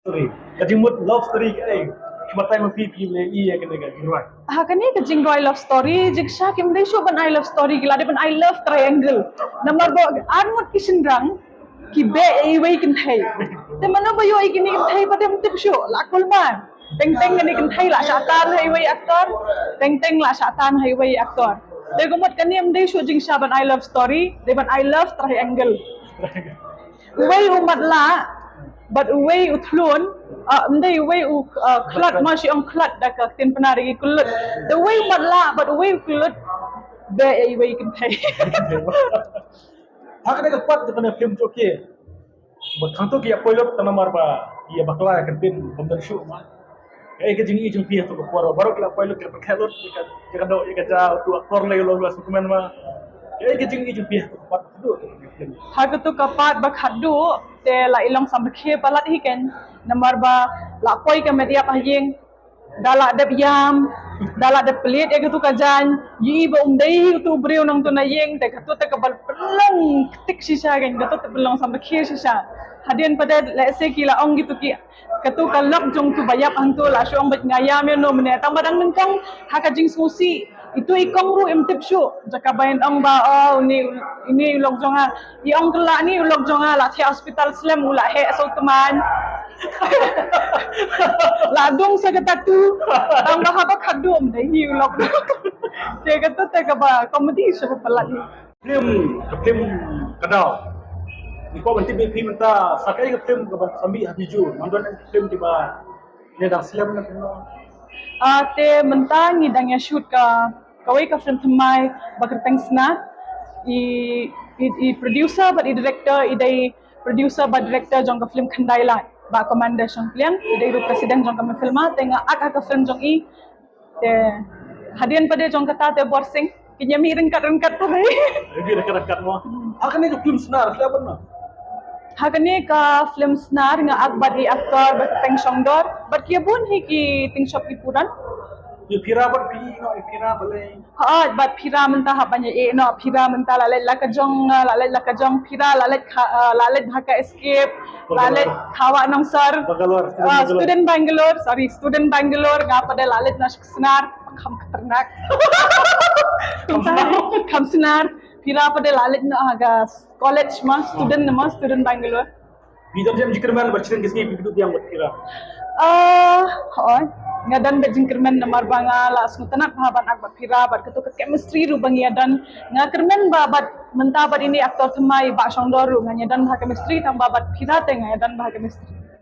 story. Kajimut love story ay. Matay mo pipi le iya kena gajimut. Kani ka jinggoy love story jigsha kim dai sho ban I love story gila de ban I love triangle number bo anmut kisindrang ki be ai wei kin thai te mana ba yo ai kini kin thai pa dem tip sho lakul man teng teng ni kin thai la shatan hai wei aktor teng teng la shatan hai wei aktor de gumot kani am dai sho jingsha ban I love story de ban I love triangle wei umat la but uway utlun mday uway klat masih ang klat dak tin penari kulut the way madla but uway kulut be ai way kintai Hakane ka pat kana film choke. Bakhanto ki apoilot tanamar ba iya bakla kantin bamdan shu ma. Ay ka jingi jung pi to ko baro kila apoilot ka khalot ka do ka ja tu aktor le lo dokumen ma. Ay ka jingi jung pi to pat do. hagatu kapat bakhadu te la ilong sambakhe palat hiken namar ba la koi ka media pahing dala de yam dala de pelit e gatu kajan yi ba umdai tu breu nang tu nayeng te gatu te kabal pelong tik sisa gen gatu te pelong sambakhe sisa hadian pada let's say kila ong gitu ki katu kalak jong tu bayap hantu la syong bat ngayam yo no mene tang badang nengkang hakajing susi itu ikong ru imtip syu jaka bayan ong ba oh ini ulog jonga i ong kala ni ulog jonga la thi hospital slam ula he so teman ladung sa katatu tang ba haba khadum dai hi ulog te katu te ka ba comedy syu pelat ni Film kadau. Iko banti bi film ta sakai ka film ka sambi habiju. Mandon film tiba ne dak slam na kuno. te mentang ngidang ya shoot ka kawai ka film thamai bakerteng sna i producer but i director idai producer but director jong ka film khandai la ba commander jong klian idai ru president jong ka filma tenga ak film jong i te hadian pada jong kata te borsing kinyami rengkat tarai Lagi dekat-dekat mo. Hakane ka film senar siapa na? hakane ka film snar nga akbat i aktor bakerteng songdor but kia bun hi ki ting shop i puran Ye pira bar pi no pira bale. bat phira menta hapanya no phira menta lalet lakajong phira lalet dhaka escape lalet khawa nang sar Bangalore. student Bangalore nga pada lalet na senar kham khatarnak kham senar phira pada lalet na aga college ma student Bangalore Bidon jam jikerman bercerita kisah bidu yang berkira. ngadan bejing kermen namar banga la smutanat pahaban akbat phira bat ketu chemistry ru bangia dan nga kermen babat menta bat ini aktor themai ba songdor ru nganya dan bah chemistry tang babat phira te ngaya dan bah chemistry